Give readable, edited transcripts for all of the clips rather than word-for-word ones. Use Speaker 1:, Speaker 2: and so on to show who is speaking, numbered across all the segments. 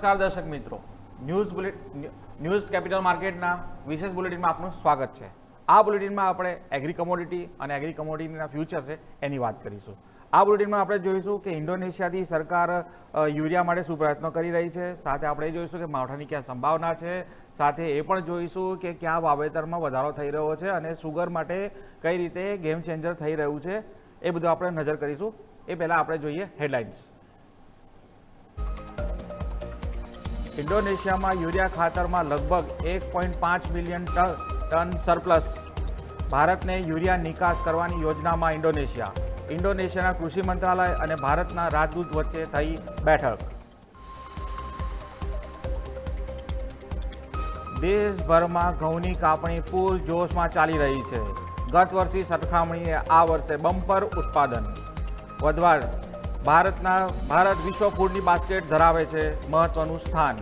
Speaker 1: નમસ્કાર દર્શક મિત્રો, ન્યૂઝ કેપિટલ માર્કેટના વિશેષ બુલેટિનમાં આપનું સ્વાગત છે। આ બુલેટિનમાં આપણે એગ્રી કમોડિટી અને એગ્રી કમોડિટીના ફ્યુચર છે એની વાત કરીશું। આ બુલેટિનમાં આપણે જોઈશું કે ઇન્ડોનેશિયાથી સરકાર યુરિયા માટે શું પ્રયત્નો કરી રહી છે, સાથે આપણે જોઈશું કે માવઠાની ક્યાં સંભાવના છે, સાથે એ પણ જોઈશું કે ક્યાં વાવેતરમાં વધારો થઈ રહ્યો છે અને સુગર માટે કઈ રીતે ગેમ ચેન્જર થઈ રહ્યું છે, એ બધું આપણે નજર કરીશું। એ પહેલાં આપણે જોઈએ હેડલાઇન્સ। ઇન્ડોનેશિયામાં યુરિયા ખાતરમાં લગભગ 1.5 મિલિયન ટન સરપ્લસ। ભારતને યુરિયા નિકાસ કરવાની યોજનામાં ઇન્ડોનેશિયાના કૃષિ મંત્રાલય અને ભારતના રાજદૂત વચ્ચે થઈ બેઠક। દેશભરમાં ઘઉંની કાપણી પૂરજોશમાં ચાલી રહી છે। ગત વર્ષની સરખામણીએ આ વર્ષે બમ્પર ઉત્પાદન વધવા ભારત વિશ્વ ફૂડની બાસ્કેટ ધરાવે છે મહત્વનું સ્થાન।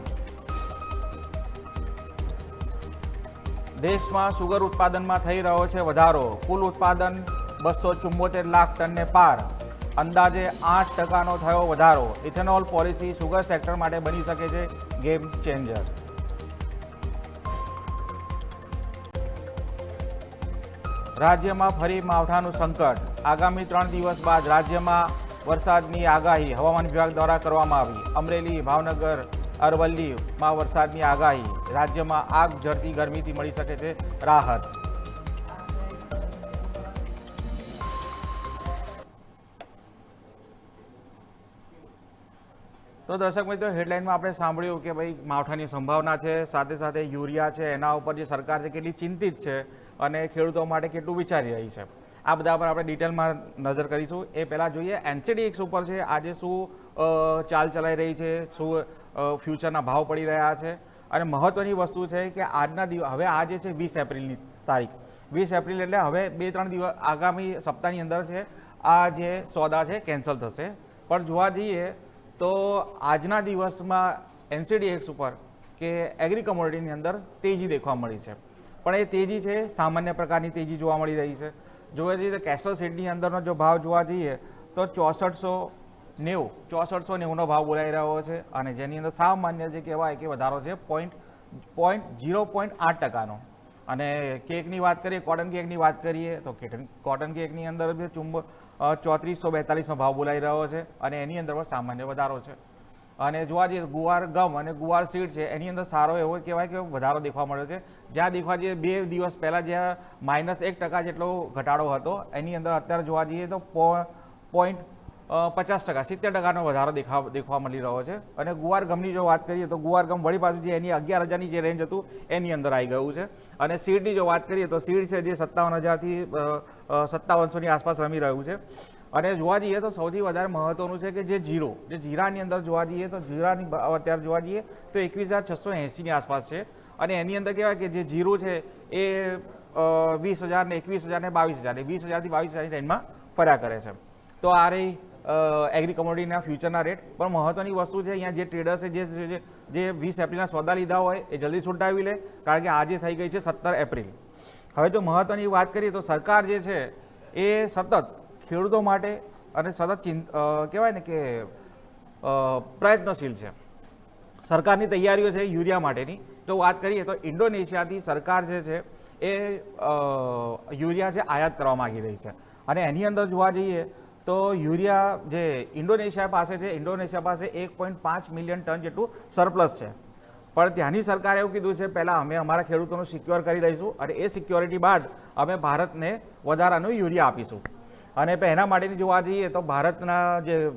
Speaker 1: દેશમાં સુગર ઉત્પાદનમાં થઈ રહ્યો છે વધારો। કુલ ઉત્પાદન 274 લાખ ટનને પાર। અંદાજે 8%નો થયો વધારો। ઇથેનોલ પોલિસી સુગર સેક્ટર માટે બની શકે છે ગેમ ચેન્જર। રાજ્યમાં ફરી માવઠાનું સંકટ। આગામી 3 દિવસ બાદ રાજ્યમાં વરસાદની આગાહી હવામાન વિભાગ દ્વારા કરવામાં આવી। અમરેલી, ભાવનગર, અરવલ્લીમાં વરસાદની આગાહી। રાજ્યમાં આગ ઝરતી ગરમીથી મળી શકે છે રાહત। તો દર્શક મિત્રો, હેડલાઇનમાં આપણે સાંભળ્યું કે ભાઈ માવઠાની સંભાવના છે, સાથે સાથે યુરિયા છે એના ઉપર જે સરકાર છે કેટલી ચિંતિત છે અને ખેડૂતો માટે કેટલું વિચારી રહી છે, આ બધા પર આપણે ડિટેલમાં નજર કરીશું। એ પહેલાં જોઈએ NCDX ઉપર છે આજે શું ચાલ ચલાઈ રહી છે, શું ફ્યુચરના ભાવ પડી રહ્યા છે। અને મહત્ત્વની વસ્તુ છે કે આજના દિવસ હવે આ જે છે 20 એપ્રિલની તારીખ, 20 એપ્રિલ એટલે હવે 2-3 દિવસ આગામી સપ્તાહની અંદર છે આ જે સોદા છે કેન્સલ થશે। પણ જોવા જઈએ તો આજના દિવસમાં NCDX ઉપર કે એગ્રી કમોડિટીની અંદર તેજી દેખવા મળી છે, પણ એ તેજી છે સામાન્ય પ્રકારની તેજી જોવા મળી રહી છે। જોવા જઈએ તો કેસ્ટર સીડની અંદરનો જો ભાવ જોવા જઈએ તો 6490નો ભાવ બોલાઈ રહ્યો છે અને જેની અંદર સામાન્ય જે કહેવાય કે વધારો છે 0.8%નો। અને કેકની વાત કરીએ, કોટન કેકની વાત કરીએ તો કોટન કેકની અંદર 3442નો ભાવ બોલાઈ રહ્યો છે અને એની અંદર પણ સામાન્ય વધારો છે। અને જોવા જઈએ ગુવાર ગમ અને ગુવાર સીડ છે એની અંદર સારો એવો કહેવાય કે વધારો દેખવા મળ્યો છે। જ્યાં દેખવા જઈએ 2 દિવસ પહેલાં જ્યાં -1% જેટલો ઘટાડો હતો એની અંદર અત્યારે જોવા જઈએ તો 50%, 70%નો વધારો દેખવા મળી રહ્યો છે। અને ગુવાર ગમની જો વાત કરીએ તો ગુવાર ગમ વળી પાછું જે એની 11,000ની જે રેન્જ હતું એની અંદર આવી ગયું છે। અને સીડની જો વાત કરીએ તો સીડ છે જે 57,000થી 5700ની આસપાસ રમી રહ્યું છે। અને જોવા જઈએ તો સૌથી વધારે મહત્વનું છે કે જે જીરાની અંદર જોવા જઈએ તો જીરાની અત્યારે જોવા જઈએ તો 21,680ની આસપાસ છે। અને એની અંદર કહેવાય કે જે જીરું છે એ 20,000 ને 21,000 ને 22,000 20,000થી 22,000ની રેન્જમાં ફર્યા કરે છે। તો આ રહી એગ્રી કમોડિટીના ફ્યુચરના રેટ। પણ મહત્વની વસ્તુ છે અહીંયા જે ટ્રેડર્સે જે 20 એપ્રિલના સોદા લીધા હોય એ જલ્દી છૂટાવી લે, કારણ કે આજે થઈ ગઈ છે 17 એપ્રિલ। હવે જો મહત્વની વાત કરીએ તો સરકાર જે છે એ સતત ખેડૂતો માટે અને સતત કહેવાય ને કે પ્રયત્નશીલ છે। સરકારની તૈયારીઓ છે યુરિયા માટેની તો વાત કરીએ તો ઇન્ડોનેશિયાથી સરકાર જે છે એ યુરિયા છે આયાત કરવા માગી રહી છે। અને એની અંદર જોવા જઈએ તો યુરિયા જે ઇન્ડોનેશિયા પાસે 1.5 મિલિયન ટન જેટલું સરપ્લસ છે। પણ ત્યાંની સરકારે એવું કીધું છે પહેલાં અમે અમારા ખેડૂતોનું સિક્યોર કરી દઈશું અને એ સિક્યોરિટી બાદ અમે ભારતને વધારાનું યુરિયા આપીશું। અને એના માટેની જોવા જઈએ તો ભારતના જે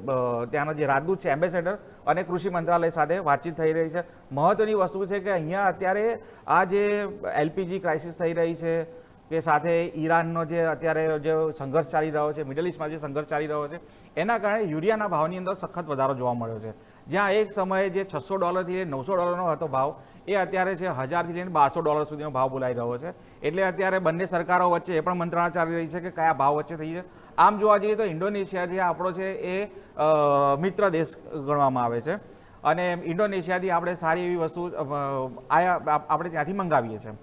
Speaker 1: ત્યાંના જે રાજદૂત છે એમ્બેસેડર અને કૃષિ મંત્રાલય સાથે વાતચીત થઈ રહી છે। મહત્વની વસ્તુ છે કે અહીંયા અત્યારે આ જે LPG ક્રાઇસિસ થઈ રહી છે કે સાથે ઈરાનનો જે અત્યારે જે સંઘર્ષ ચાલી રહ્યો છે, મિડલ ઇસ્ટમાં જે સંઘર્ષ ચાલી રહ્યો છે એના કારણે યુરિયાના ભાવની અંદર સખત વધારો જોવા મળ્યો છે। જ્યાં એક સમયે જે $600થી $900નો હતો ભાવ એ અત્યારે છે 1000થી લઈને $1200 સુધીનો ભાવ બોલાઈ રહ્યો છે। એટલે અત્યારે બંને સરકારો વચ્ચે એ પણ મંત્રણા ચાલી રહી છે કે કયા ભાવ વચ્ચે થઈ છે। આમ જોવા જઈએ તો ઇન્ડોનેશિયા જે આપણો છે એ મિત્ર દેશ ગણવામાં આવે છે અને ઇન્ડોનેશિયાથી આપણે સારી એવી વસ્તુ આપણે ત્યાંથી મંગાવીએ છીએ।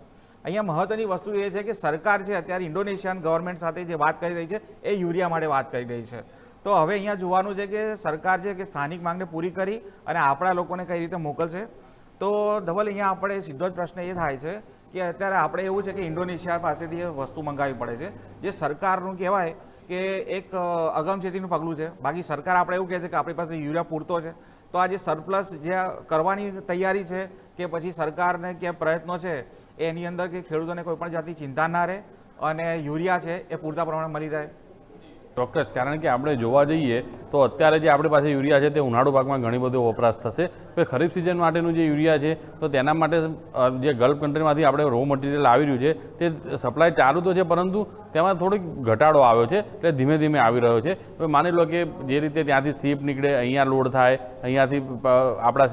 Speaker 1: અહીંયા મહત્વની વસ્તુ એ છે કે સરકાર છે અત્યારે ઇન્ડોનેશિયન ગવર્મેન્ટ સાથે જે વાત કરી રહી છે એ યુરિયા માટે વાત કરી રહી છે। તો હવે અહીંયા જોવાનું છે કે સરકાર છે કે સ્થાનિક માંગને પૂરી કરી અને આપણા લોકોને કઈ રીતે મોકલશે. તો ધવલ, અહીંયા આપણે સીધો જ પ્રશ્ન એ થાય છે કે અત્યારે આપણે એવું છે કે ઇન્ડોનેશિયા પાસેથી એ વસ્તુ મંગાવવી પડે છે, જે સરકારનું કહેવાય કે એક અગમચેતીનું પગલું છે. બાકી સરકાર આપણે એવું કહે છે કે આપણી પાસે યુરિયા પૂરતો છે. તો આ જે સરપ્લસ જે કરવાની તૈયારી છે કે પછી સરકારને કે પ્રયત્નો છે એની અંદર કે ખેડૂતોને કોઈ પણ જાતની ચિંતા ના રહે અને યુરિયા છે એ પૂરતા પ્રમાણે મળી રહે.
Speaker 2: ચોક્કસ, કારણ કે આપણે જોવા જઈએ તો અત્યારે જે આપણી પાસે યુરિયા છે તે ઉનાળુ પાકમાં ઘણી બધો વપરાશ થશે. તો ખરીફ સિઝન માટેનું જે યુરિયા છે તો તેના માટે જે ગલ્ફ કન્ટ્રીમાંથી આપણે રો મટીરિયલ આવી રહ્યું છે તે સપ્લાય ચાલુ તો છે, પરંતુ તેમાં થોડીક ઘટાડો આવ્યો છે, એટલે ધીમે ધીમે આવી રહ્યો છે. હવે માની લો કે જે રીતે ત્યાંથી શીપ નીકળે, અહીંયા લોડ થાય, અહીંયાથી આપણા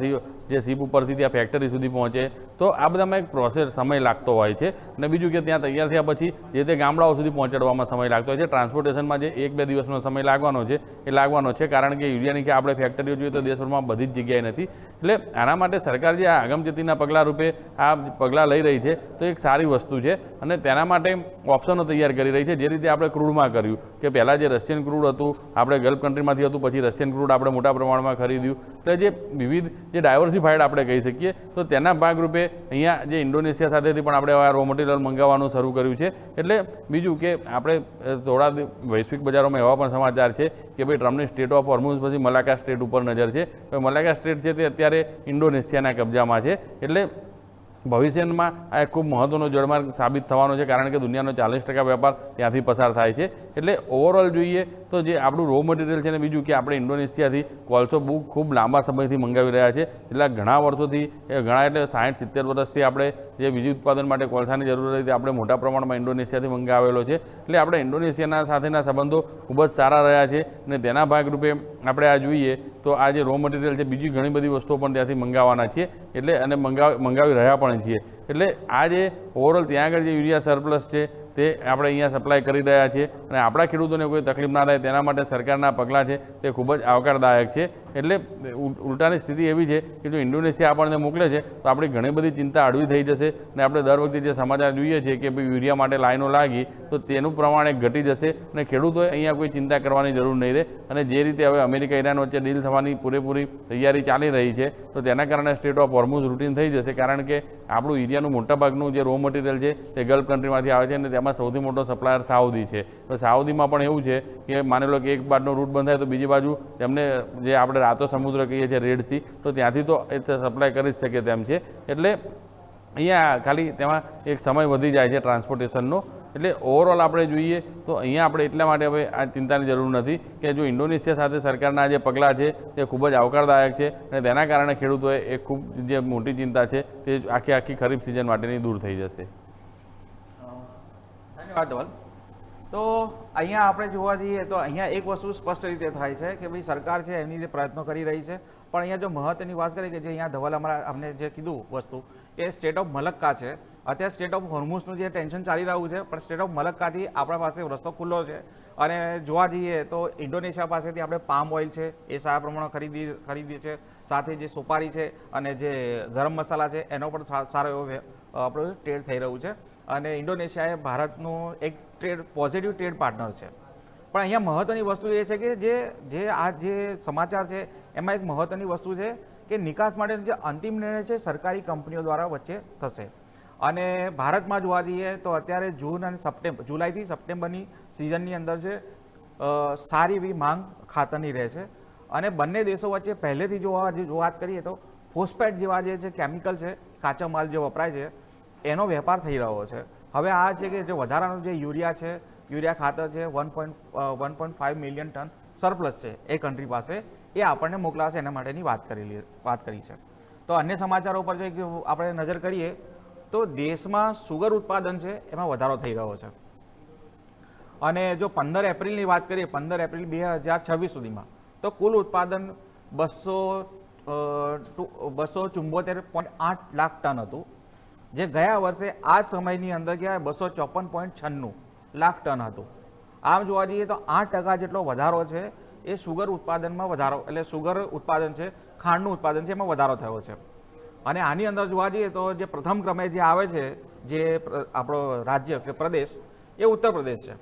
Speaker 2: જે શીપ ઉપરથી ત્યાં ફેક્ટરી સુધી પહોંચે, તો આ બધામાં એક પ્રોસેસ સમય લાગતો હોય છે. અને બીજું કે ત્યાં તૈયાર થયા પછી જે તે ગામડાઓ સુધી પહોંચાડવામાં સમય લાગતો હોય છે. ટ્રાન્સપોર્ટેશનમાં જે 1-2 દિવસનો સમય લાગવાનો છે એ લાગવાનો છે, કારણ કે યુરિયાની કે આપણે ફેક્ટરીઓ જોઈએ તો દેશભરમાં બધી જ જગ્યાએ નથી. એટલે આના માટે સરકાર જે આ અગમચેતીના પગલાં રૂપે આ પગલાં લઈ રહી છે તો એક સારી વસ્તુ છે, અને તેના માટે ઓપ્શનો તૈયાર કરી રહી છે. જે રીતે આપણે ક્રૂડમાં કર્યું કે પહેલાં જે રશિયન ક્રૂડ હતું આપણે ગલ્ફ કન્ટ્રીમાંથી હતું, પછી રશિયન ક્રૂડ આપણે મોટા પ્રમાણમાં ખરીદ્યું. એટલે જે વિવિધ જે ડાયવર્સિફાઈડ આપણે કહી શકીએ, તો તેના ભાગરૂપે અહીંયા જે ઇન્ડોનેશિયા સાથેથી પણ આપણે રો મટીરિયલ મંગાવવાનું શરૂ કર્યું છે. એટલે બીજું કે આપણે થોડા વૈશ્વિક બજારોમાં એવા પણ સમાચાર છે કે ભાઈ ટ્રમ્પની સ્ટેટ ઓફ હોર્મુઝ પછી મલાકા સ્ટેટ ઉપર નજર છે. મલાકા સ્ટેટ છે તે અત્યારે ઇન્ડોનેશિયાના કબજામાં છે. એટલે ભવિષ્યમાં આ એક ખૂબ મહત્ત્વનો જળમાર્ગ સાબિત થવાનો છે, કારણ કે દુનિયાનો 40% વેપાર ત્યાંથી પસાર થાય છે. એટલે ઓવરઓલ જોઈએ તો જે આપણું રો મટીરિયલ છે ને બીજું કે આપણે ઇન્ડોનેશિયાથી કોલસો ખૂબ લાંબા સમયથી મંગાવી રહ્યા છે. એટલા ઘણા વર્ષોથી, ઘણા એટલે 60-70 વર્ષથી આપણે જે વીજ ઉત્પાદન માટે કોલસાની જરૂર હતી આપણે મોટા પ્રમાણમાં ઇન્ડોનેશિયાથી મંગાવેલો છે. એટલે આપણે ઇન્ડોનેશિયાના સાથેના સંબંધો ખૂબ જ સારા રહ્યા છે, અને તેના ભાગરૂપે આપણે આ જોઈએ તો આ જે રો મટીરિયલ છે બીજી ઘણી બધી વસ્તુઓ પણ ત્યાંથી મંગાવવાના છીએ, એટલે અને મંગાવી રહ્યા પણ છીએ. એટલે આ જે ઓવરઓલ ત્યાં આગળ જે યુરિયા સરપ્લસ છે તે આપણે અહીંયા સપ્લાય કરી રહ્યા છીએ, અને આપણા ખેડૂતોને કોઈ તકલીફ ના થાય તેના માટે સરકારના પગલાં છે તે ખૂબ જ આવકારદાયક છે. એટલે ઉલટાની સ્થિતિ એવી છે કે જો ઇન્ડોનેશિયા આપણને મોકલે છે તો આપણી ઘણી બધી ચિંતા હળવી થઈ જશે, અને આપણે દર વખતે જે સમાચાર જોઈએ છીએ કે ભાઈ યુરિયા માટે લાઈનો લાગી તો તેનું પ્રમાણ ઘટી જશે, અને ખેડૂતોએ અહીંયા કોઈ ચિંતા કરવાની જરૂર નહીં રહે. અને જે રીતે હવે અમેરિકા ઈરાન વચ્ચે ડીલ થવાની પૂરેપૂરી તૈયારી ચાલી રહી છે, તો તેના કારણે સ્ટેટ ઓફ હોર્મુઝ રૂટીન થઈ જશે, કારણ કે આપણું યુરિયાનું મોટાભાગનું જે રો મટીરિયલ છે તે ગલ્ફ કન્ટ્રીમાંથી આવે છે, અને તેમાં સૌથી મોટો સપ્લાયર સાઉદી છે. તો સાઉદીમાં પણ એવું છે કે માની લો કે એક બાજુનો રૂટ બંધ થાય તો બીજી બાજુ તેમને જે આપણે રાતો સમુદ્ર કહીએ છીએ રેડ સી, તો ત્યાંથી તો એ સપ્લાય કરી જ શકે તેમ છે. એટલે અહીંયા ખાલી તેમાં એક સમય વધી જાય છે ટ્રાન્સપોર્ટેશનનો. એટલે ઓવરઓલ આપણે જોઈએ તો અહીંયા આપણે એટલા માટે હવે આ ચિંતાની જરૂર નથી કે જો ઇન્ડોનેશિયા સાથે સરકારના જે પગલાં છે તે ખૂબ જ આવકારદાયક છે, અને તેના કારણે ખેડૂતોએ એક ખૂબ જે મોટી ચિંતા છે તે આખી ખરીફ સિઝન માટેની દૂર થઈ જશે.
Speaker 1: ધન્યવાદ ધવલ. તો અહીંયા આપણે જોવા જઈએ તો અહીંયા એક વસ્તુ સ્પષ્ટ રીતે થાય છે કે ભાઈ સરકાર છે એની જે પ્રયત્નો કરી રહી છે, પણ અહીંયા જો મહત્વની વાત કરીએ કે જે અહીંયા ધવલ અમને જે કીધું વસ્તુ એ સ્ટેટ ઓફ મલક્કા છે. અત્યારે સ્ટેટ ઓફ હોર્મુઝનું જે ટેન્શન ચાલી રહ્યું છે, પણ સ્ટેટ ઓફ મલક્કાથી આપણા પાસે રસ્તો ખુલ્લો છે. અને જોવા જઈએ તો ઇન્ડોનેશિયા પાસેથી આપણે પામ ઓઇલ છે એ સારા પ્રમાણમાં ખરીદીએ છે, સાથે જે સુપારી છે અને જે ગરમ મસાલા છે એનો પણ સારો એવો આપણું ટ્રેડ થઈ રહ્યું છે. અને ઇન્ડોનેશિયા એ ભારતનું એક પોઝિટિવ ટ્રેડ પાર્ટનર છે. પણ અહીંયા મહત્ત્વની વસ્તુ એ છે કે જે સમાચાર છે એમાં એક મહત્ત્વની વસ્તુ છે કે નિકાસ માટેનો જે અંતિમ નિર્ણય છે સરકારી કંપનીઓ દ્વારા વચ્ચે થશે. અને ભારતમાં જોવા જઈએ તો અત્યારે જૂન અને જુલાઈથી સપ્ટેમ્બરની સિઝનની અંદર છે સારી એવી માંગ ખાતરની રહે છે. અને બંને દેશો વચ્ચે પહેલેથી જો વાત કરીએ તો ફોસ્ફેટ જેવા જે કેમિકલ છે, કાચો માલ જે વપરાય છે એનો વેપાર થઈ રહ્યો છે. હવે આ છે કે જે વધારાનું જે યુરિયા છે, યુરિયા ખાતર છે 1.5 મિલિયન ટન સરપ્લસ છે એ કન્ટ્રી પાસે, એ આપણને મોકલાશે એના માટેની વાત કરી છે. તો અન્ય સમાચારો ઉપર જો આપણે નજર કરીએ તો દેશમાં સુગર ઉત્પાદન છે એમાં વધારો થઈ રહ્યો છે. અને જો 15 એપ્રિલની વાત કરીએ, 15 એપ્રિલ 2026 સુધીમાં તો કુલ ઉત્પાદન 274.8 લાખ ટન હતું, જે ગયા વર્ષે આ જ સમયની અંદર કહેવાય 254.96 લાખ ટન હતું. આમ જોવા જઈએ તો 8% જેટલો વધારો છે એ સુગર ઉત્પાદનમાં વધારો, એટલે સુગર ઉત્પાદન છે, ખાંડનું ઉત્પાદન છે એમાં વધારો થયો છે. અને આની અંદર જોવા જઈએ તો જે પ્રથમ ક્રમે જે આવે છે જે આપણો રાજ્ય કે પ્રદેશ એ ઉત્તર પ્રદેશ છે.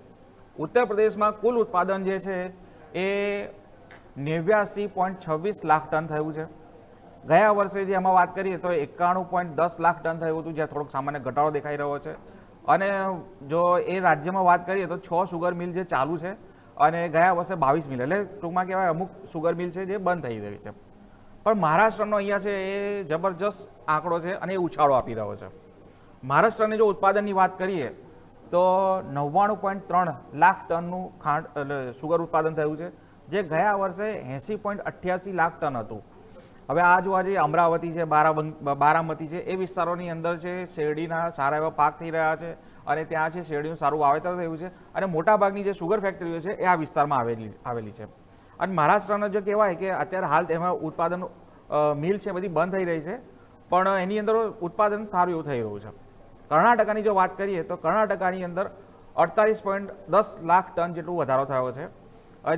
Speaker 1: ઉત્તર પ્રદેશમાં કુલ ઉત્પાદન જે છે એ 89.26 લાખ ટન થયું છે. ગયા વર્ષે જે એમાં વાત કરીએ તો 91.10 લાખ ટન થયું હતું, જ્યાં થોડોક સામાન્ય ઘટાડો દેખાઈ રહ્યો છે. અને જો એ રાજ્યમાં વાત કરીએ તો 6 સુગર મિલ જે ચાલુ છે અને ગયા વર્ષે 22 મિલ, એટલે ટૂંકમાં કહેવાય અમુક સુગર મિલ છે જે બંધ થઈ રહી છે. પણ મહારાષ્ટ્રનો અહીંયા છે એ જબરજસ્ત આંકડો છે અને એ ઉછાળો આપી રહ્યો છે. મહારાષ્ટ્રની જો ઉત્પાદનની વાત કરીએ તો 99.3 લાખ ટનનું ખાંડ એટલે સુગર ઉત્પાદન થયું છે, જે ગયા વર્ષે 80.88 લાખ ટન હતું. હવે આ જો આજે અમરાવતી છે, બારામતી છે, એ વિસ્તારોની અંદર છે શેરડીના સારા એવા પાક થઈ રહ્યા છે અને ત્યાં છે શેરડીનું સારું વાવેતર થયું છે અને મોટાભાગની જે સુગર ફેક્ટરીઓ છે એ આ વિસ્તારમાં આવેલી છે. અને મહારાષ્ટ્રનો જે કહેવાય કે અત્યારે હાલ તેમાં ઉત્પાદન મિલ છે બધી બંધ થઈ રહી છે, પણ એની અંદર ઉત્પાદન સારું એવું થઈ રહ્યું છે. કર્ણાટકાની જો વાત કરીએ તો કર્ણાટકાની અંદર 48.10 લાખ ટન જેટલું વધારો થયો છે,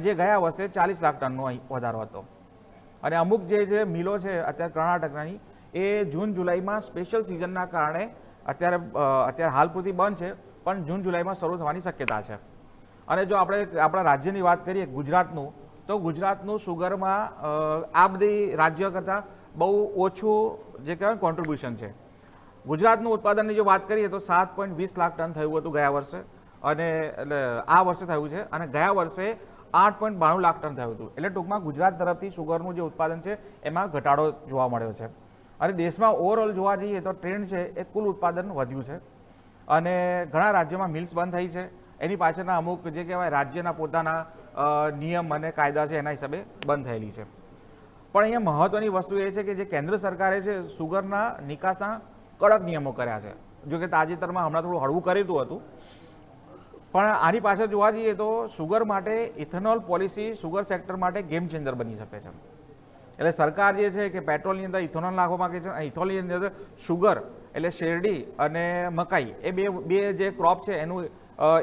Speaker 1: જે ગયા વર્ષે 40 લાખ ટનનો અહીં વધારો હતો. અને અમુક જે મિલો છે અત્યારે કર્ણાટકની એ જૂન જુલાઈમાં સ્પેશિયલ સિઝનના કારણે અત્યારે હાલ પૂરતી બંધ છે, પણ જૂન જુલાઈમાં શરૂ થવાની શક્યતા છે. અને જો આપણે આપણા રાજ્યની વાત કરીએ ગુજરાતનું, તો ગુજરાતનું સુગરમાં આ બધી રાજ્ય કરતાં બહુ ઓછું જે કહેવાય કોન્ટ્રીબ્યુશન છે. ગુજરાતનું ઉત્પાદનની જો વાત કરીએ તો 7.20 લાખ ટન થયું હતું ગયા વર્ષે, અને એટલે આ વર્ષે થયું છે, અને ગયા વર્ષે 8.92 લાખ ટન થયું હતું. એટલે ટૂંકમાં ગુજરાત તરફથી સુગરનું જે ઉત્પાદન છે એમાં ઘટાડો જોવા મળ્યો છે. અને દેશમાં ઓવરઓલ જોવા જઈએ તો ટ્રેન્ડ છે એ કુલ ઉત્પાદન વધ્યું છે અને ઘણા રાજ્યોમાં મિલ્સ બંધ થઈ છે. એની પાછળના અમુક જે કહેવાય રાજ્યના પોતાના નિયમ અને કાયદા છે એના હિસાબે બંધ થયેલી છે. પણ અહીંયા મહત્વની વસ્તુ એ છે કે જે કેન્દ્ર સરકારે છે સુગરના નિકાસના કડક નિયમો કર્યા છે. જો કે તાજેતરમાં હમણાં થોડું હળવું કરેલું હતું, પણ આની પાછળ જોવા જઈએ તો સુગર માટે ઇથેનોલ પોલિસી સુગર સેક્ટર માટે ગેમ ચેન્જર બની શકે છે. એટલે સરકાર જે છે કે પેટ્રોલની અંદર ઇથેનોલ નાખવા માંગે છે, અને ઇથેનોલની અંદર સુગર એટલે શેરડી અને મકાઈ એ બે જે ક્રોપ છે એનું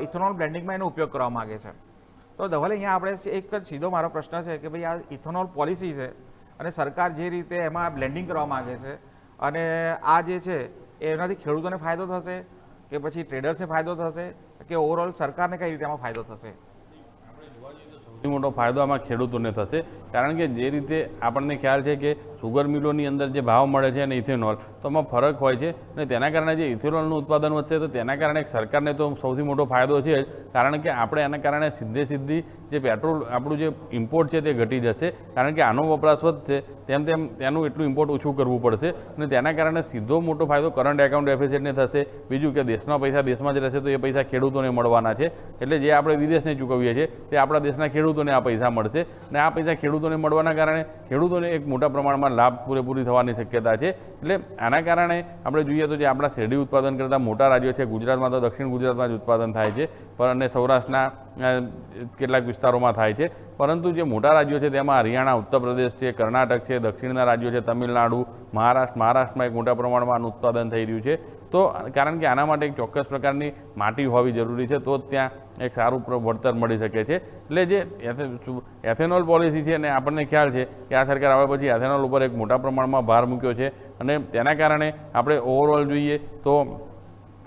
Speaker 1: ઇથેનોલ બ્લેન્ડિંગમાં એનો ઉપયોગ કરવા માંગે છે. તો ધવલ, અહીંયા આપણે એક જ સીધો મારો પ્રશ્ન છે કે ભાઈ આ ઇથેનોલ પોલિસી છે અને સરકાર જે રીતે એમાં બ્લેન્ડિંગ કરવા માંગે છે, અને આ જે છે એનાથી ખેડૂતોને ફાયદો થશે કે પછી ટ્રેડર્સને ફાયદો થશે કે ઓવરઓલ સરકારને કઈ રીતે આમાં ફાયદો થશે?
Speaker 2: સૌથી મોટો ફાયદો આમાં ખેડૂતોને થશે, કારણ કે જે રીતે આપણને ખ્યાલ છે કે સુગર મિલોની અંદર જે ભાવ મળે છે અને ઇથેનોલ તો એમાં ફરક હોય છે, અને તેના કારણે જે ઇથેનોલનું ઉત્પાદન વધશે તો તેના કારણે સરકારને તો સૌથી મોટો ફાયદો છે જ, કારણ કે આપણે એના કારણે સીધી જે પેટ્રોલ આપણું જે ઇમ્પોર્ટ છે તે ઘટી જશે, કારણ કે આનો વપરાશ વધશે તેમ તેનું એટલું ઇમ્પોર્ટ ઓછું કરવું પડશે, અને તેના કારણે સીધો મોટો ફાયદો કરંટ એકાઉન્ટ ડેફિસિટને થશે. બીજું કે દેશના પૈસા દેશમાં જ રહેશે તો એ પૈસા ખેડૂતોને મળવાના છે, એટલે જે આપણે વિદેશને ચૂકવીએ છીએ તે આપણા દેશના ખેડૂતોને આ પૈસા મળશે, અને આ પૈસા ખેડૂતોને મળવાના કારણે ખેડૂતોને એક મોટા પ્રમાણમાં લાભ પૂરેપૂરી થવાની શક્યતા છે. એટલે આના કારણે આપણે જોઈએ તો જે આપણા શેરડી ઉત્પાદન કરતા મોટા રાજ્યો છે, ગુજરાતમાં તો દક્ષિણ ગુજરાતમાં જ ઉત્પાદન થાય છે, અને સૌરાષ્ટ્રના કેટલાક વિસ્તારોમાં થાય છે, પરંતુ જે મોટા રાજ્યો છે તેમાં હરિયાણા, ઉત્તર પ્રદેશ છે, કર્ણાટક છે, દક્ષિણના રાજ્યો છે, તમિલનાડુ, મહારાષ્ટ્રમાં એક મોટા પ્રમાણમાં આનું ઉત્પાદન થઈ રહ્યું છે. તો કારણ કે આના માટે એક ચોક્કસ પ્રકારની માટી હોવી જરૂરી છે, તો જ ત્યાં એક સારું વળતર મળી શકે છે. એટલે જે એથેનોલ પોલિસી છે અને આપણને ખ્યાલ છે કે આ સરકાર આવ્યા પછી એથેનોલ ઉપર એક મોટા પ્રમાણમાં ભાર મૂક્યો છે, અને તેના કારણે આપણે ઓવરઓલ જોઈએ તો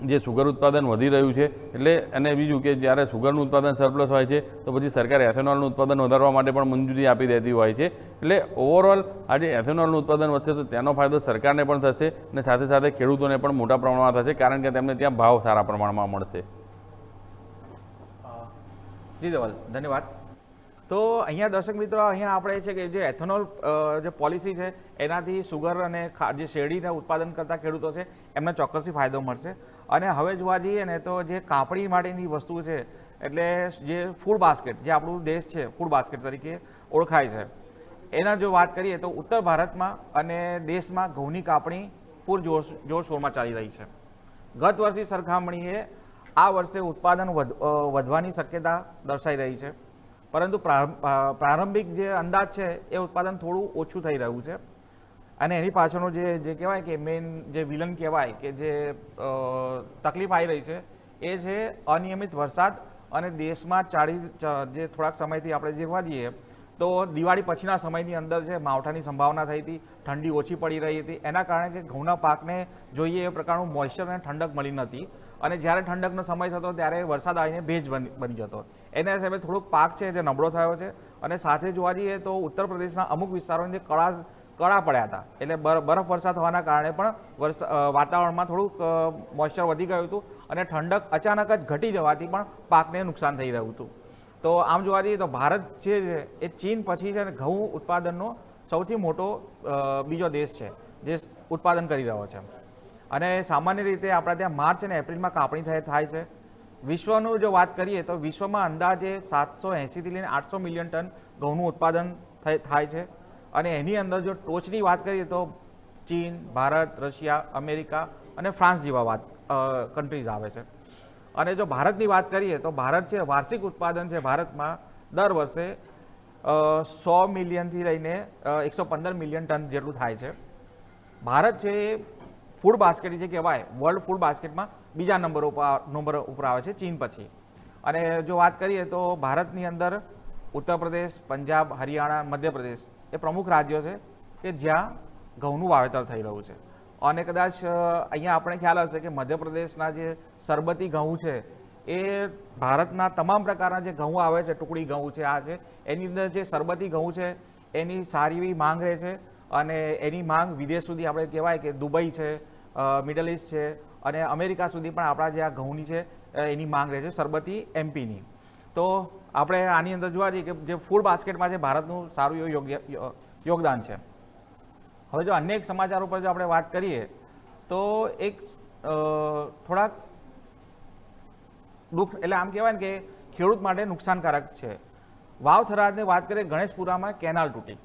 Speaker 2: જે સુગર ઉત્પાદન વધી રહ્યું છે. એટલે અને બીજું કે જ્યારે સુગરનું ઉત્પાદન સરપ્લસ હોય છે તો પછી સરકાર એથેનોલનું ઉત્પાદન વધારવા માટે પણ મંજૂરી આપી દેતી હોય છે. એટલે ઓવરઓલ આજે એથેનોલનું ઉત્પાદન વધશે તો તેનો ફાયદો સરકારને પણ થશે અને સાથે સાથે ખેડૂતોને પણ મોટા પ્રમાણમાં થશે, કારણ કે તેમને ત્યાં ભાવ સારા પ્રમાણમાં મળશે.
Speaker 1: જી ધવલ, ધન્યવાદ. તો અહીંયા દર્શક મિત્રો, અહીંયા આપણે છે કે જે એથેનોલ જે પોલિસી છે એનાથી સુગર અને જે શેરડીના ઉત્પાદન કરતા ખેડૂતો છે એમને ચોક્કસથી ફાયદો મળશે. અને હવે જોવા જઈએ ને તો જે કાપણી માટેની વસ્તુ છે, એટલે જે ફૂડ બાસ્કેટ, જે આપણું દેશ છે ફૂડ બાસ્કેટ તરીકે ઓળખાય છે, એના જો વાત કરીએ તો ઉત્તર ભારતમાં અને દેશમાં ઘઉંની કાપણી પૂર જોરશોરમાં ચાલી રહી છે. ગત વર્ષની સરખામણીએ આ વર્ષે ઉત્પાદન વધવાની શક્યતા દર્શાઈ રહી છે, પરંતુ પ્રારંભિક જે અંદાજ છે એ ઉત્પાદન થોડું ઓછું થઈ રહ્યું છે. અને એની પાછળનું જે કહેવાય કે મેઇન જે વિલન કહેવાય કે જે તકલીફ આવી રહી છે એ છે અનિયમિત વરસાદ, અને દેશમાં જે થોડાક સમયથી આપણે જોવા જઈએ તો દિવાળી પછીના સમયની અંદર જે માવઠાની સંભાવના થઈ હતી, ઠંડી ઓછી પડી રહી હતી, એના કારણે કે ઘઉંના પાકને જોઈએ એ પ્રકારનું મોઇશ્ચર અને ઠંડક મળી નથી, અને જ્યારે ઠંડકનો સમય થતો ત્યારે વરસાદ આવીને ભેજ બની જતો. એના હિસાબે થોડોક પાક છે જે નબળો થયો છે, અને સાથે જોવા જઈએ તો ઉત્તર પ્રદેશના અમુક વિસ્તારોની જે કળા પડ્યા હતા, એટલે બરફ વર્ષા થવાના કારણે પણ વાતાવરણમાં થોડુંક મોઇસ્ચર વધી ગયું હતું અને ઠંડક અચાનક જ ઘટી જવાથી પણ પાકને નુકસાન થઈ રહ્યું હતું. તો આમ જોવા જઈએ તો ભારત જે છે એ ચીન પછી છે ને ઘઉં ઉત્પાદનનો સૌથી મોટો બીજો દેશ છે જે ઉત્પાદન કરી રહ્યો છે. અને સામાન્ય રીતે આપણા ત્યાં માર્ચ અને એપ્રિલમાં કાપણી થાય છે. વિશ્વનું જો વાત કરીએ તો વિશ્વમાં અંદાજે 780થી લઈને 800 મિલિયન ટન ઘઉંનું ઉત્પાદન થાય છે. અને એની અંદર જો ટોચની વાત કરીએ તો ચીન, ભારત, રશિયા, અમેરિકા અને ફ્રાન્સ જેવા કન્ટ્રીઝ આવે છે. અને જો ભારતની વાત કરીએ તો ભારત છે વાર્ષિક ઉત્પાદન છે ભારતમાં દર વર્ષે 100 મિલિયનથી લઈને 115 મિલિયન ટન જેટલું થાય છે. ભારત છે એ ફૂડ બાસ્કેટ જે કહેવાય વર્લ્ડ ફૂડ બાસ્કેટમાં બીજા નંબર ઉપર આવે છે ચીન પછી. અને જો વાત કરીએ તો ભારતની અંદર ઉત્તર પ્રદેશ, પંજાબ, હરિયાણા, મધ્યપ્રદેશ એ પ્રમુખ રાજ્યો છે કે જ્યાં ઘઉંનું વાવેતર થઈ રહ્યું છે. અને કદાચ અહીંયા આપણે ખ્યાલ હશે કે મધ્યપ્રદેશના જે સરબતી ઘઉં છે એ ભારતના તમામ પ્રકારના જે ઘઉં આવે છે, ટુકડી ઘઉં છે, આ છે, એની અંદર જે સરબતી ઘઉં છે એની સારી એવી માંગ રહે છે. અને એની માંગ વિદેશ સુધી આપણે કહેવાય કે દુબઈ છે, મિડલ ઇસ્ટ છે અને અમેરિકા સુધી પણ આપણા જે આ ઘઉંની છે એની માંગ રહે છે સરબતી એમપીની. તો આપણે આની અંદર જોવા જઈએ કે જે ફૂડ બાસ્કેટમાં છે ભારતનું સારું એવું યોગદાન છે. હવે જો અન્ય એક સમાચાર ઉપર જો આપણે વાત કરીએ તો એક થોડાક દુઃખ એટલે આમ કહેવાય ને કે ખેડૂત માટે નુકસાનકારક છે. વાવ થરાદની વાત કરીએ ગણેશપુરામાં કેનાલ તૂટી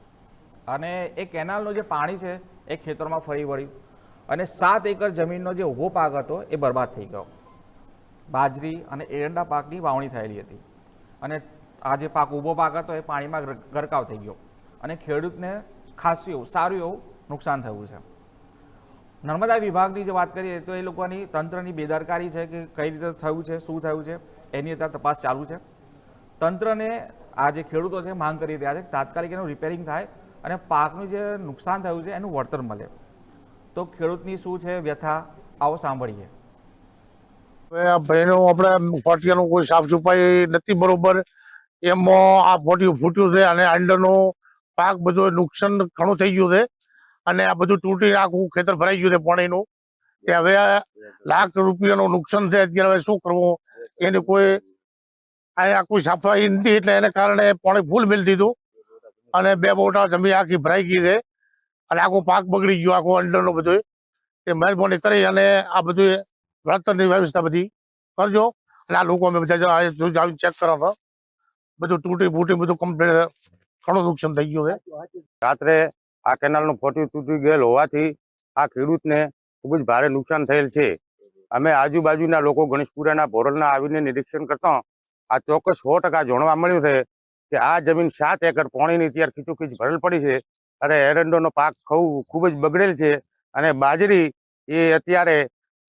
Speaker 1: અને એ કેનાલનું જે પાણી છે એ ખેતરોમાં ફરી વળ્યું અને 7 એકર જમીનનો જે ઊભો પાક હતો એ બરબાદ થઈ ગયો. બાજરી અને એરંડા પાકની વાવણી થયેલી હતી અને આ જે પાક ઊભો પાક હતો એ પાણીમાં ગરકાવ થઈ ગયો અને ખેડૂતને ખાસું એવું સારું એવું નુકસાન થયું છે. નર્મદા વિભાગની જે વાત કરીએ તો એ લોકોની તંત્રની બેદરકારી છે કે કઈ રીતે થયું છે, શું થયું છે, એની અત્યારે તપાસ ચાલુ છે. તંત્રને આ જે ખેડૂતો છે માંગ કરી રહ્યા છે તાત્કાલિક એનું રિપેરિંગ થાય અને પાકનું જે નુકસાન થયું છે એનું વળતર મળે. તો ખેડૂતની શું છે વ્યથા, આવો સાંભળીએ.
Speaker 3: હવે આ ભાઈનો આપણે ફોટિયાનું કોઈ સાફ સફાઈ નથી બરોબર, એમાં આ ફોટિયું ફૂટ્યું છે અને અંદરનો પાક બધો નુકસાન ઘણું થઈ ગયું છે અને આ બધું તૂટી આખું ખેતર ભરાઈ ગયું છે પાણીનું. કે હવે લાખ રૂપિયાનું નુકસાન છે. અત્યારે હવે શું કરવું એની કોઈ અહીંયા કોઈ સફાઈ નથી એટલે એને કારણે પાણી ફૂલ મેળ દીધું અને 2 બોટા જમીન આખી ભરાઈ ગઈ છે અને આખો પાક બગડી ગયો આખો અંદરનો બધું. એ મહેરબાની કરી અને આ બધું વળતરની વ્યવસ્થા બધી કરજો. અને આ લોકો અમે બધા ચેક કરો તો બધું તૂટી ફૂટી બધું કમ્પ્લીટ ઘણું નુકસાન થઈ ગયું છે.
Speaker 4: રાત્રે આ કેનાલનું ફોટિયું તૂટી ગયેલ હોવાથી આ ખેડૂતને ખૂબ જ ભારે નુકસાન થયેલ છે. અમે આજુબાજુના લોકો ગણેશપુરાના ભોરલના આવીને નિરીક્ષણ કરતા આ ચોક્કસ 100% જાણવા મળ્યું છે કે આ જમીન 7 એકર પાણીની અત્યારે ખીચોખીચ ભરેલ પડી છે અને એરંડોનો પાક ખૂબ જ બગડેલ છે અને બાજરી એ અત્યારે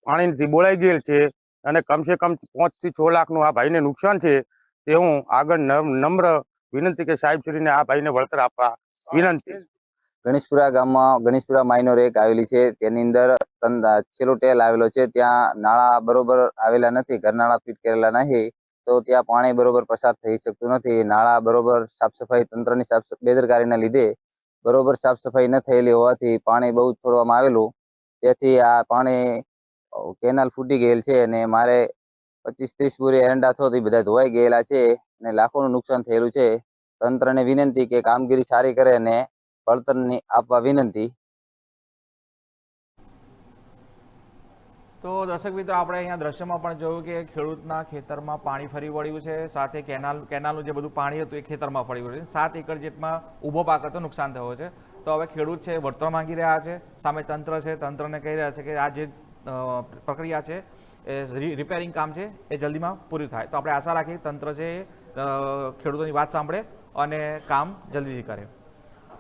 Speaker 4: પાણીથી બોળાઈ ગયેલ છે અને કમસે કમ 5 થી 6 લાખનું આ ભાઈને નુકસાન છે. તે હું આગળ નમ્ર વિનંતી કે સાહેબશ્રીને આ ભાઈને વળતર આપવા વિનંતી.
Speaker 5: ગણેશપુરા ગામમાં ગણેશપુરા માઇનોર એક આવેલી છે, તેની અંદર છેલ્લો ટેલ આવેલો છે. ત્યાં નાળા બરોબર આવેલા નથી, ઘરનાળા ફિટ કરેલા નથી, તો ત્યાં પાણી બરોબર પસાર થઈ શકતું નથી. નાળા બરોબર સાફ સફાઈ તંત્રની બેદરકારીના લીધે બરોબર સાફ સફાઈ ન થયેલી હોવાથી પાણી બહુ છોડવામાં આવેલું, તેથી આ પાણી કેનાલ ફૂટી ગયેલ છે અને મારે 25-30 બોરી એરંડા થયો તે બધા ધોવાઈ ગયેલા છે અને લાખોનું નુકસાન થયેલું છે. તંત્રને વિનંતી કે કામગીરી સારી કરે અને વળતરની આપવા વિનંતી.
Speaker 1: તો દર્શક મિત્રો આપણે અહીંયા દ્રશ્યમાં પણ જોયું કે ખેડૂતના ખેતરમાં પાણી ફરી વળ્યું છે, સાથે કેનાલનું જે બધું પાણી હતું એ ખેતરમાં ફરી વળ્યું છે. 7 એકર જેટમાં ઊભો પાક હતો નુકસાન થયો છે. તો હવે ખેડૂત છે વળતર માંગી રહ્યા છે, સામે તંત્ર છે, તંત્રને કહી રહ્યા છે કે આ જે પ્રક્રિયા છે એ રિપેરિંગ કામ છે એ જલ્દીમાં પૂરું થાય. તો આપણે આશા રાખીએ તંત્ર છે એ ખેડૂતોની વાત સાંભળે અને કામ જલ્દીથી કરે.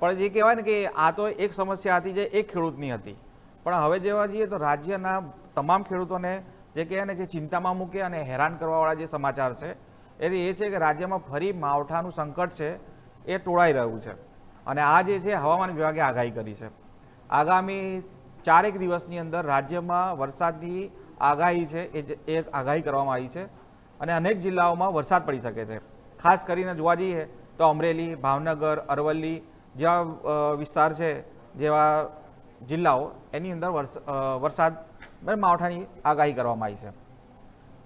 Speaker 1: પણ જે કહેવાય ને કે આ તો એક સમસ્યા હતી જે એક ખેડૂતની હતી, પણ હવે જોવા જઈએ તો રાજ્યના તમામ ખેડૂતોને જે કહેવાય ને કે ચિંતામાં મૂકે અને હેરાન કરવાવાળા જે સમાચાર છે એ છે કે રાજ્યમાં ફરી માવઠાનું સંકટ છે એ ટોળાઈ રહ્યું છે. અને આ જે છે હવામાન વિભાગે આગાહી કરી છે. આગામી 4 દિવસની અંદર રાજ્યમાં વરસાદની આગાહી છે એ આગાહી કરવામાં આવી છે અને અનેક જિલ્લાઓમાં વરસાદ પડી શકે છે. ખાસ કરીને જોવા જઈએ તો અમરેલી, ભાવનગર, અરવલ્લી જેવા વિસ્તાર છે, જેવા જિલ્લાઓ એની અંદર વરસાદ માવઠાની આગાહી કરવામાં આવી છે.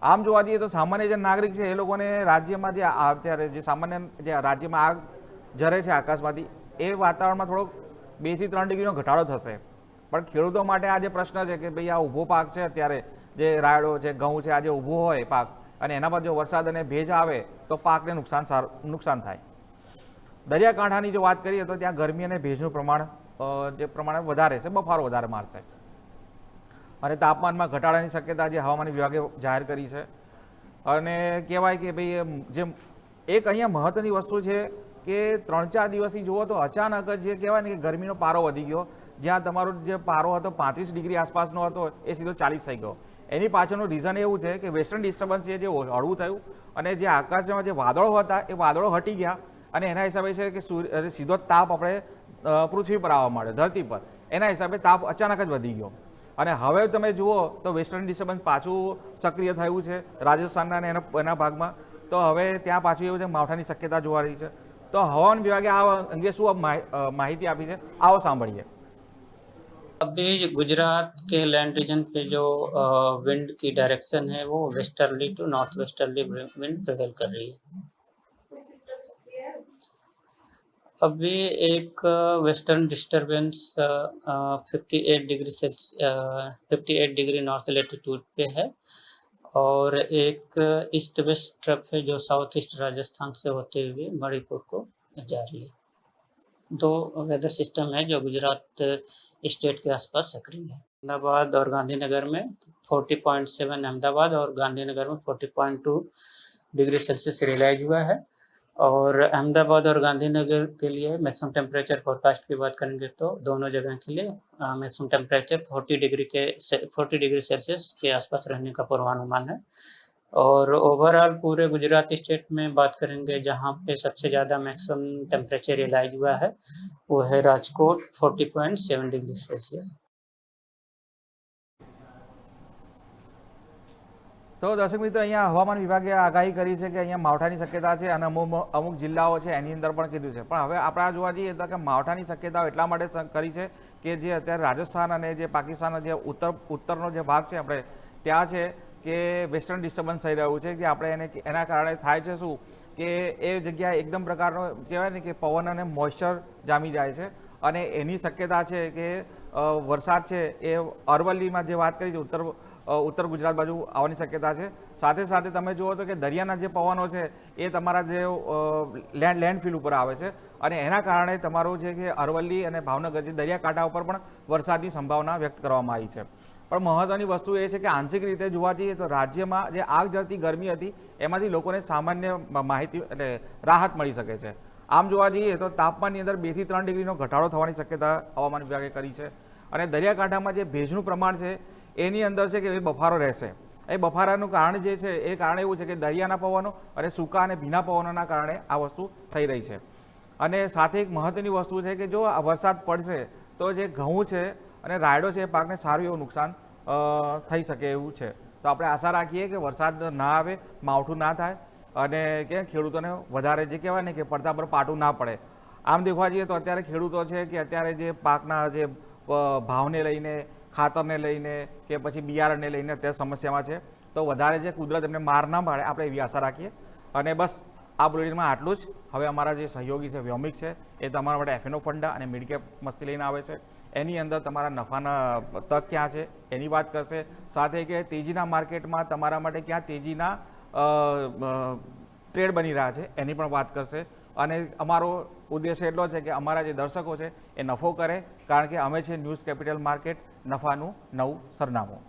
Speaker 1: આમ જોવા જઈએ તો સામાન્ય જે નાગરિક છે એ લોકોને રાજ્યમાં જે અત્યારે જે સામાન્ય જે રાજ્યમાં આગ જરે છે આકાશમાંથી, એ વાતાવરણમાં થોડોક 2 થી 3 ડિગ્રીનો ઘટાડો થશે. પણ ખેડૂતો માટે આ જે પ્રશ્ન છે કે ભાઈ આ ઊભો પાક છે, અત્યારે જે રાયડો છે, ઘઉં છે, આ જે ઊભો હોય પાક, અને એના પર જો વરસાદ અને ભેજ આવે તો પાકને નુકસાન થાય. દરિયાકાંઠાની જો વાત કરીએ તો ત્યાં ગરમી અને ભેજનું પ્રમાણ જે પ્રમાણે વધારે છે, બફારો વધારે મારશે અને તાપમાનમાં ઘટાડાની શક્યતા જે હવામાન વિભાગે જાહેર કરી છે. અને કહેવાય કે ભાઈ જે એક અહીંયા મહત્વની વસ્તુ છે કે 3-4 દિવસથી જુઓ તો અચાનક જ જે કહેવાય ને કે ગરમીનો પારો વધી ગયો. જ્યાં તમારો જે પારો હતો 35 ડિગ્રી આસપાસનો હતો, એ સીધો 40 થઈ ગયો. એની પાછળનું રીઝન એવું છે કે વેસ્ટર્ન ડિસ્ટર્બન્સ છે જે હળવું થયું, અને જે આકાશમાં જે વાદળો હતા એ વાદળો હટી ગયા, અને એના હિસાબે છે કે સીધો તાપ આપણે પૃથ્વી પર આવવા માંડ્યો, ધરતી પર. એના હિસાબે તાપ અચાનક જ વધી ગયો. અને હવે તમે જુઓ તો વેસ્ટર્ન ડિસ્ટર્બન્સ પાછું સક્રિય થયું છે રાજસ્થાનના અને એના ભાગમાં. તો હવે ત્યાં પાછું એવું છે માવઠાની શક્યતા જોવા રહી છે. તો હવામાન વિભાગે આ અંગે શું માહિતી આપી છે, આવો સાંભળીએ.
Speaker 6: अभी गुजरात के लैंड रीजन पे जो विंड की डायरेक्शन है वो westerly to north westerly wind prevail कर रही है. अभी एक western disturbance 58 degree north latitude पे है, और एक ईस्ट वेस्ट ट्रफ है जो साउथ ईस्ट राजस्थान से होते हुए मणिपुर को जा रही है. 2 वेदर सिस्टम है जो गुजरात स्टेट के आसपास सक्रिय है. अहमदाबाद और गांधीनगर में 40.7, अहमदाबाद और गांधीनगर में 40.2 डिग्री सेल्सियस रियलाइज हुआ है. और अहमदाबाद और गांधीनगर के लिए मैक्सिमम टेम्परेचर फोरकास्ट की बात करेंगे तो दोनों जगह के लिए मैक्सिमम टेम्परेचर 40 डिग्री सेल्सियस के आसपास रहने का पूर्वानुमान है. और ओवरऑल पूरे गुजरात स्टेट में बात करेंगे जहाँ पे सबसे ज़्यादा मैक्सिमम टेम्परेचर रियलाइज हुआ है वो है राजकोट 40.7 डिग्री सेल्सियस.
Speaker 1: તો દર્શક મિત્રો, અહીંયા હવામાન વિભાગે આગાહી કરી છે કે અહીંયા માવઠાની શક્યતા છે, અને અમુક જિલ્લાઓ છે એની અંદર પણ કીધું છે. પણ હવે આપણે જોવા જઈએ તો કે માવઠાની શક્યતાઓ એટલા માટે કરી છે કે જે અત્યારે રાજસ્થાન અને જે પાકિસ્તાનનો જે ઉત્તરનો જે ભાગ છે આપણે ત્યાં છે કે વેસ્ટર્ન ડિસ્ટર્બન્સ થઈ રહ્યું છે, કે આપણે એના કારણે થાય છે શું કે એ જગ્યાએ એકદમ પ્રકારનો કહેવાય ને કે પવન અને મોઇશ્ચર જામી જાય છે, અને એની શક્યતા છે કે વરસાદ છે એ અરવલ્લીમાં જે વાત કરી છે ઉત્તર ગુજરાત બાજુ આવવાની શક્યતા છે. સાથે સાથે તમે જુઓ તો કે દરિયાના જે પવનો છે એ તમારા જે લેન્ડફિલ ઉપર આવે છે, અને એના કારણે તમારું જે કે અરવલ્લી અને ભાવનગર જે દરિયાકાંઠા ઉપર પણ વરસાદની સંભાવના વ્યક્ત કરવામાં આવી છે. પણ મહત્વની વસ્તુ એ છે કે આંશિક રીતે જોવા જઈએ તો રાજ્યમાં જે આગ ઝરતી ગરમી હતી એમાંથી લોકોને સામાન્ય માહિતી એટલે રાહત મળી શકે છે. આમ જોવા જઈએ તો તાપમાનની અંદર 2 થી 3 ડિગ્રીનો ઘટાડો થવાની શક્યતા હવામાન વિભાગે કરી છે. અને દરિયાકાંઠામાં જે ભેજનું પ્રમાણ છે એની અંદર છે કે બફારો રહેશે. એ બફારાનું કારણ જે છે એ કારણ એવું છે કે દરિયાના પવનો અને સૂકા અને ભીના પવનોના કારણે આ વસ્તુ થઈ રહી છે. અને સાથે એક મહત્વની વસ્તુ છે કે જો આ વરસાદ પડશે તો જે ઘઉં છે અને રાયડો છે એ પાકને સારું એવું નુકસાન થઈ શકે એવું છે. તો આપણે આશા રાખીએ કે વરસાદ ના આવે, માવઠું ના થાય, અને કે ખેડૂતોને વધારે જે કહેવાય ને કે પડતા પર પાટું ના પડે. આમ દેખવા જઈએ તો અત્યારે ખેડૂતો છે કે અત્યારે જે પાકના જે ભાવને લઈને, ખાતરને લઈને કે પછી બિયારણને લઈને અત્યારે સમસ્યામાં છે. તો વધારે જે કુદરત એમને માર ના પાડે આપણે એવી આશા રાખીએ. અને બસ આ બુલેટિનમાં આટલું જ. હવે અમારા જે સહયોગી છે વ્યોમિક છે એ તમારા માટે એફએનઓ ફંડા અને મિડકેપ મસ્તી લઈને આવે છે. એની અંદર તમારા નફાના તક ક્યાં છે એની વાત કરશે, સાથે કે તેજીના માર્કેટમાં તમારા માટે ક્યાં તેજીના ટ્રેડ બની રહ્યા છે એની પણ વાત કરશે. અને અમારો ઉદ્દેશ્ય એટલો છે કે અમારા જે દર્શકો છે એ નફો કરે, કારણ કે અમે છે ન્યૂઝ કેપિટલ માર્કેટ, નફાનું નવું સરનામું.